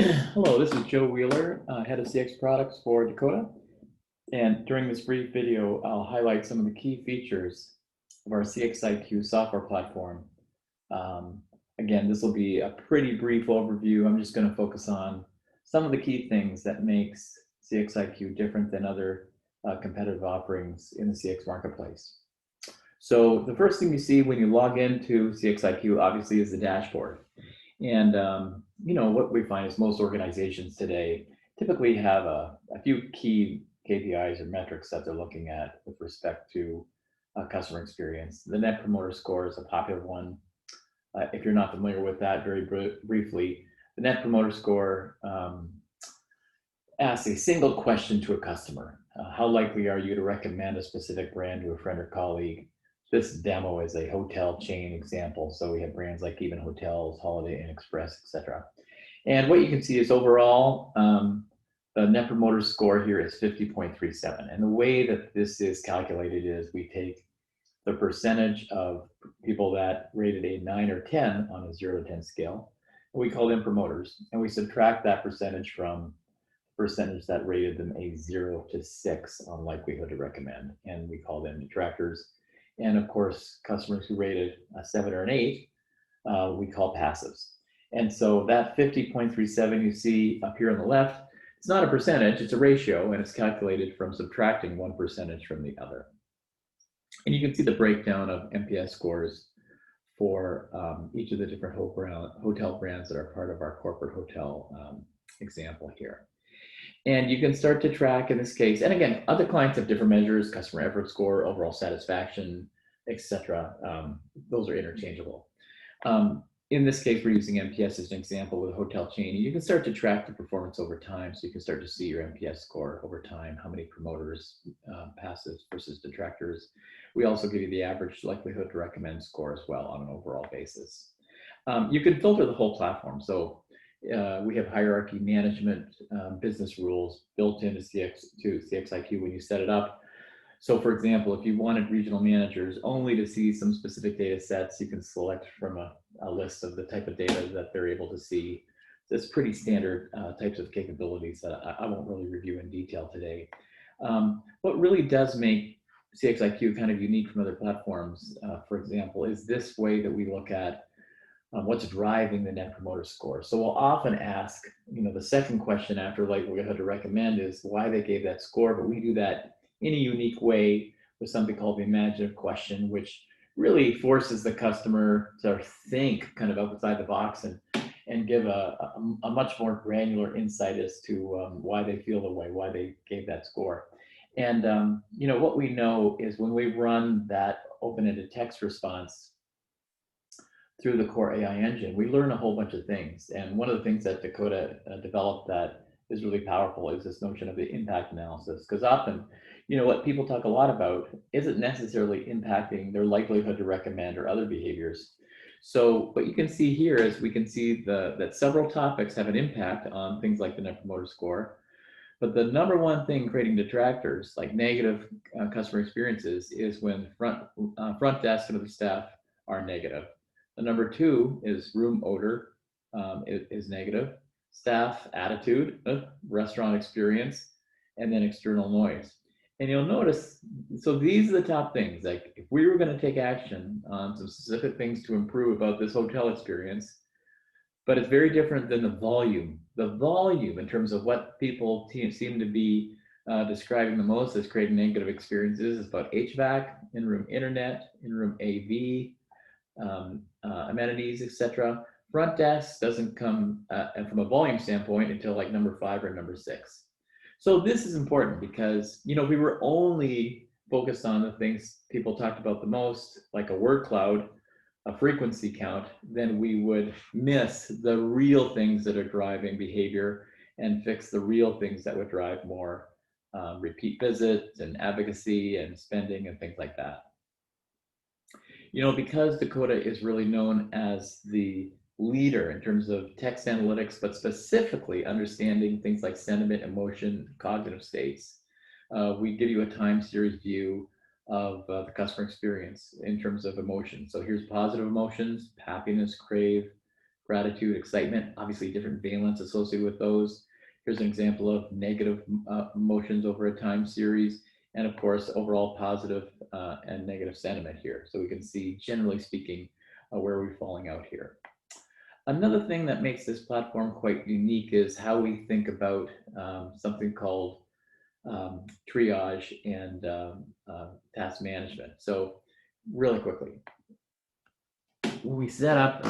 Hello, this is Joe Wheeler, Head of CX Products for Decooda. And during this brief video, I'll highlight some of the key features of our CXIQ software platform. Um, Again, this will be a pretty brief overview. I'm just going to focus on some of the key things that makes CXIQ different than other competitive offerings in the CX marketplace. So the first thing you see when you log into CXIQ obviously is the dashboard. And what we find is most organizations today typically have a few key KPIs or metrics that they're looking at with respect to customer experience. The Net Promoter Score is a popular one. If you're not familiar with that, very briefly, the Net Promoter Score asks a single question to a customer. How likely are you to recommend a specific brand to a friend or colleague? This demo is a hotel chain example. So we have brands like Even Hotels, Holiday Inn Express, etc. And what you can see is overall, the Net Promoter Score here is 50.37. And the way that this is calculated is we take the percentage of people that rated a 9 or 10 on a 0 to 10 scale. We call them promoters. And we subtract that percentage from the percentage that rated them a 0 to 6 on likelihood to recommend. And we call them detractors. And of course, customers who rated a 7 or an 8, we call passives. And so that 50.37 you see up here on the left, it's not a percentage, it's a ratio, and it's calculated from subtracting one percentage from the other. And you can see the breakdown of NPS scores for each of the different hotel brands that are part of our corporate hotel example here. And you can start to track in this case, and again, other clients have different measures, customer effort score, overall satisfaction, etc. Those are interchangeable. In this case, we're using NPS as an example with a hotel chain. You can start to track the performance over time, so you can start to see your NPS score over time, how many promoters, passives versus detractors. We also give you the average likelihood to recommend score as well on an overall basis. You can filter the whole platform. So we have hierarchy management business rules built into CXIQ when you set it up. So for example, if you wanted regional managers only to see some specific data sets, you can select from a list of the type of data that they're able to see. That's pretty standard types of capabilities that I won't really review in detail today. What really does make CXIQ kind of unique from other platforms, for example, is this way that we look at what's driving the Net Promoter Score. So we'll often ask, the second question after likelihood to recommend is why they gave that score, but we do that in a unique way with something called the imaginative question, which really forces the customer to think kind of outside the box and give a much more granular insight as to why they feel the way, why they gave that score. And what we know is when we run that open-ended text response through the core AI engine, we learn a whole bunch of things. And one of the things that Decooda developed that is really powerful is this notion of the impact analysis. Because often, what people talk a lot about isn't necessarily impacting their likelihood to recommend or other behaviors. So what you can see here is we can see that several topics have an impact on things like the Net Promoter Score. But the number one thing creating detractors, like negative customer experiences, is when front desk and the staff are negative. The number two is room odor is negative, staff attitude, restaurant experience, and then external noise. And you'll notice, so these are the top things. Like if we were going to take action on some specific things to improve about this hotel experience, but it's very different than the volume. The volume in terms of what people seem to be describing the most as creating negative experiences is about HVAC, in-room internet, in-room AV, amenities, etc. Front desk doesn't come and from a volume standpoint until like number 5 or number 6. So this is important because we were only focused on the things people talked about the most, like a word cloud, a frequency count, then we would miss the real things that are driving behavior and fix the real things that would drive more repeat visits and advocacy and spending and things like that. Because Decooda is really known as the leader in terms of text analytics, but specifically understanding things like sentiment, emotion, cognitive states, we give you a time series view of the customer experience in terms of emotion. So here's positive emotions: happiness, gratitude, excitement, obviously different valence associated with those. Here's an example of negative emotions over a time series, and of course, overall positive and negative sentiment here. So we can see, generally speaking, where we're falling out here. Another thing that makes this platform quite unique is how we think about something called triage and task management. So really quickly, when we set up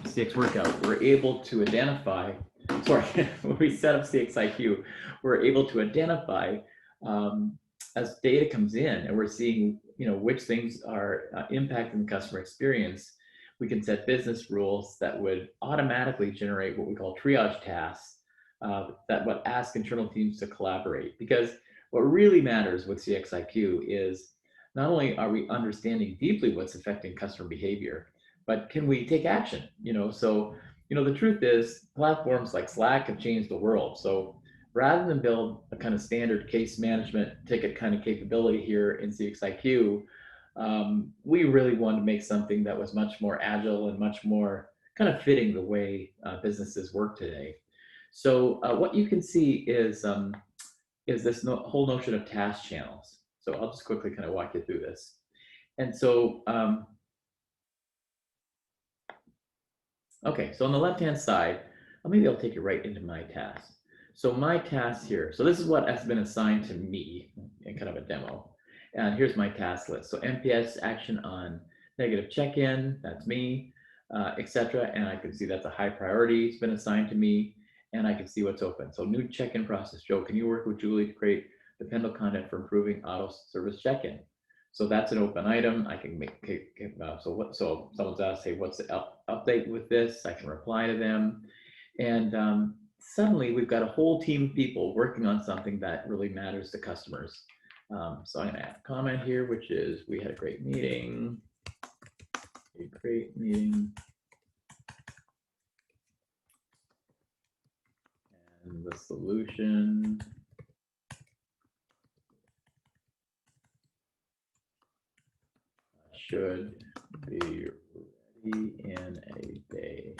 CX Workout, we're able to identify, when we set up CXIQ, we're able to identify as data comes in and we're seeing, which things are impacting the customer experience, we can set business rules that would automatically generate what we call triage tasks that would ask internal teams to collaborate. Because what really matters with CXIQ is not only are we understanding deeply what's affecting customer behavior, but can we take action? So the truth is platforms like Slack have changed the world. So rather than build a kind of standard case management ticket kind of capability here in CXIQ, we really wanted to make something that was much more agile and much more kind of fitting the way businesses work today. So what you can see is this whole notion of task channels. So I'll just quickly kind of walk you through this. And so, okay, so on the left-hand side, maybe I'll take you right into my task. So my task here, so this is what has been assigned to me in kind of a demo. And here's my task list. So NPS action on negative check-in, that's me, etc. And I can see that's a high priority, it's been assigned to me, and I can see what's open. So new check-in process. Joe, can you work with Julie to create dependable content for improving auto service check-in? So that's an open item. I can make, so someone's asked, hey, what's the update with this? I can reply to them. And suddenly we've got a whole team of people working on something that really matters to customers. So I'm gonna add a comment here, which is, we had a great meeting. And the solution should be ready in a day.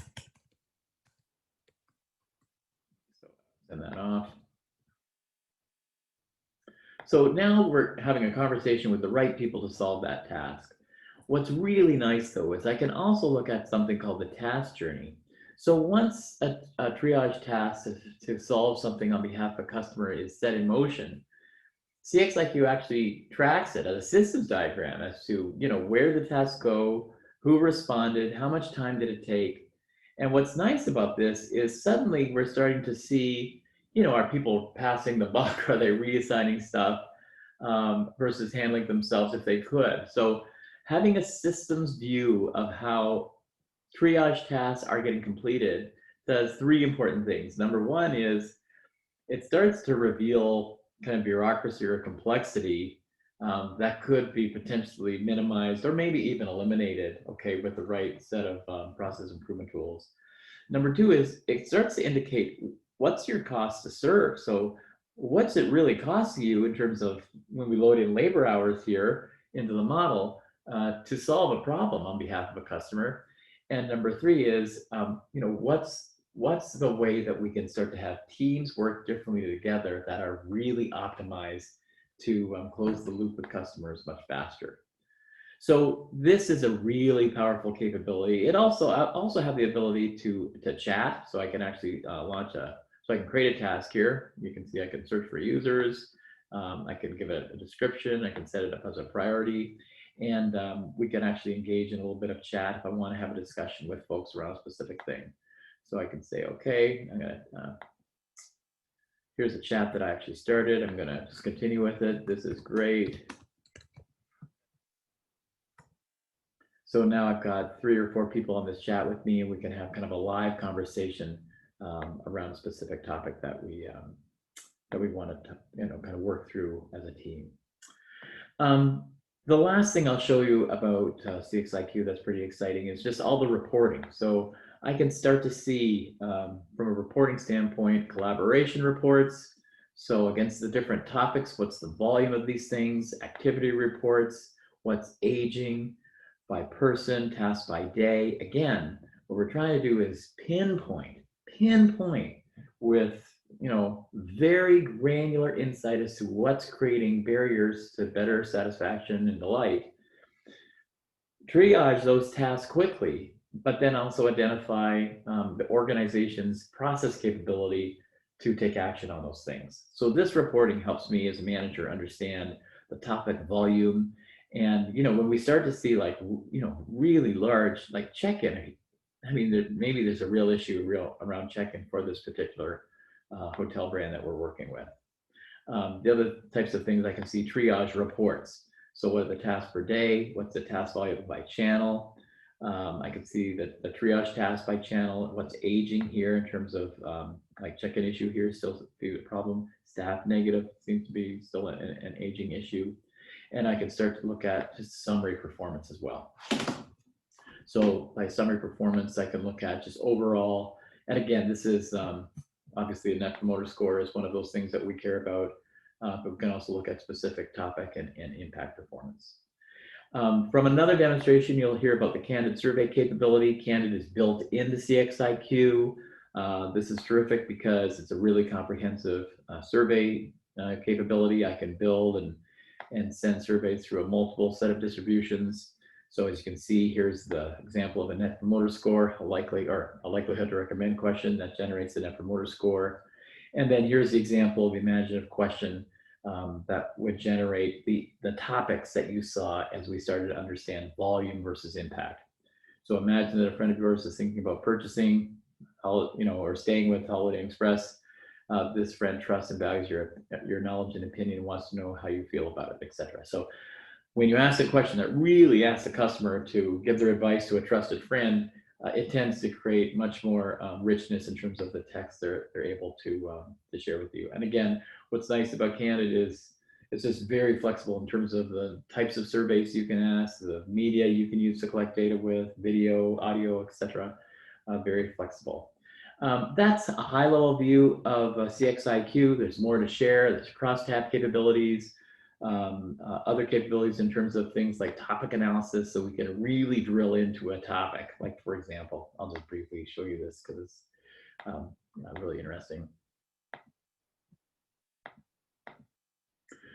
So send that off. So now we're having a conversation with the right people to solve that task. What's really nice though is I can also look at something called the task journey. So once a triage task to solve something on behalf of a customer is set in motion, CXIQ actually tracks it as a systems diagram as to where the tasks go, who responded, how much time did it take. And what's nice about this is suddenly we're starting to see, are people passing the buck? Are they reassigning stuff versus handling themselves if they could? So having a systems view of how triage tasks are getting completed does three important things. Number one is it starts to reveal kind of bureaucracy or complexity that could be potentially minimized or maybe even eliminated, okay, with the right set of process improvement tools. Number two is it starts to indicate what's your cost to serve. So what's it really costing you in terms of when we load in labor hours here into the model to solve a problem on behalf of a customer. And number three is, what's the way that we can start to have teams work differently together that are really optimized to close the loop with customers much faster. So this is a really powerful capability. It also have the ability to chat. So I can actually so I can create a task here. You can see I can search for users. I can give it a description. I can set it up as a priority. And we can actually engage in a little bit of chat if I want to have a discussion with folks around a specific thing. So I can say, okay, I'm gonna, here's a chat that I actually started. I'm gonna just continue with it. This is great. So now I've got 3 or 4 people on this chat with me, and we can have kind of a live conversation around a specific topic that we want to kind of work through as a team. The last thing I'll show you about CXIQ that's pretty exciting is just all the reporting. So I can start to see from a reporting standpoint, collaboration reports. So against the different topics, what's the volume of these things, activity reports, what's aging by person, task by day. Again, What we're trying to do is pinpoint with, very granular insight as to what's creating barriers to better satisfaction and delight. Triage those tasks quickly, but then also identify the organization's process capability to take action on those things. So this reporting helps me as a manager understand the topic volume. And, when we start to see like, really large, like check-in, I mean, maybe there's a real issue around check-in for this particular hotel brand that we're working with. The other types of things I can see triage reports. So what are the tasks per day? What's the task volume by channel? I can see that the triage task by channel, what's aging here in terms of like check-in issue here, still a problem. Staff negative seems to be still an aging issue. And I can start to look at just summary performance as well. So by summary performance, I can look at just overall, and again, this is obviously a net promoter score is one of those things that we care about, but we can also look at specific topic and impact performance. From another demonstration, you'll hear about the Candid survey capability. Candid is built into CXIQ. This is terrific because it's a really comprehensive survey capability. I can build and send surveys through a multiple set of distributions. So as you can see, here's the example of a net promoter score, a likelihood to recommend question that generates a net promoter score. And then here's the example of the imaginative question that would generate the topics that you saw as we started to understand volume versus impact. So imagine that a friend of yours is thinking about purchasing, or staying with Holiday Inn Express. This friend trusts and values your knowledge and opinion and wants to know how you feel about it, etc. So when you ask a question that really asks the customer to give their advice to a trusted friend, it tends to create much more richness in terms of the text they're able to share with you. And again, what's nice about Candid is it's just very flexible in terms of the types of surveys you can ask, the media you can use to collect data with, video, audio, etc. Very flexible. That's a high-level view of CXIQ. There's more to share. There's crosstab capabilities. Other capabilities in terms of things like topic analysis, so we can really drill into a topic. Like, for example, I'll just briefly show you this because it's really interesting.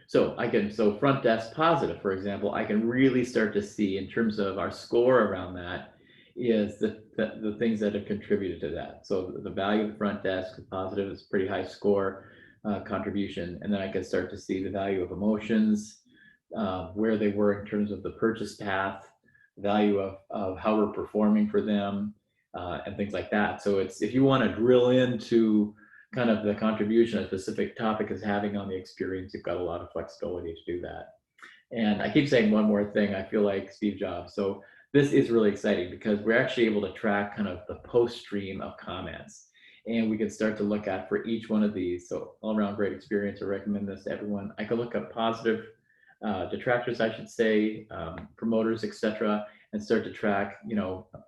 So front desk positive, for example, I can really start to see in terms of our score around that is the things that have contributed to that. So the value of the front desk positive is pretty high score. Contribution, and then I can start to see the value of emotions, where they were in terms of the purchase path, value of how we're performing for them, and things like that. So if you want to drill into kind of the contribution a specific topic is having on the experience, you've got a lot of flexibility to do that. And I keep saying one more thing, I feel like Steve Jobs. So this is really exciting because we're actually able to track kind of the post stream of comments. And we can start to look at for each one of these. So all around great experience, I recommend this to everyone. I can look at positive detractors, I should say, promoters, etc., and start to track,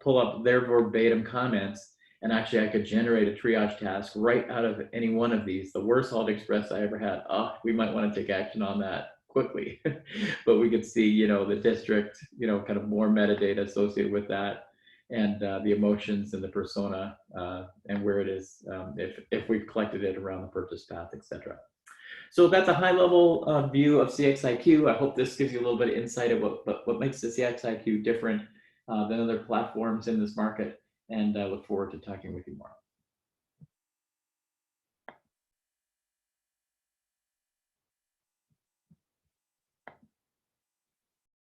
pull up their verbatim comments. And actually I could generate a triage task right out of any one of these. The worst Holiday Express I ever had, we might want to take action on that quickly. But we could see, the district, kind of more metadata associated with that. And the emotions and the persona and where it is, if we've collected it around the purchase path, etc. So that's a high-level view of CXIQ. I hope this gives you a little bit of insight of what makes the CXIQ different than other platforms in this market. And I look forward to talking with you more.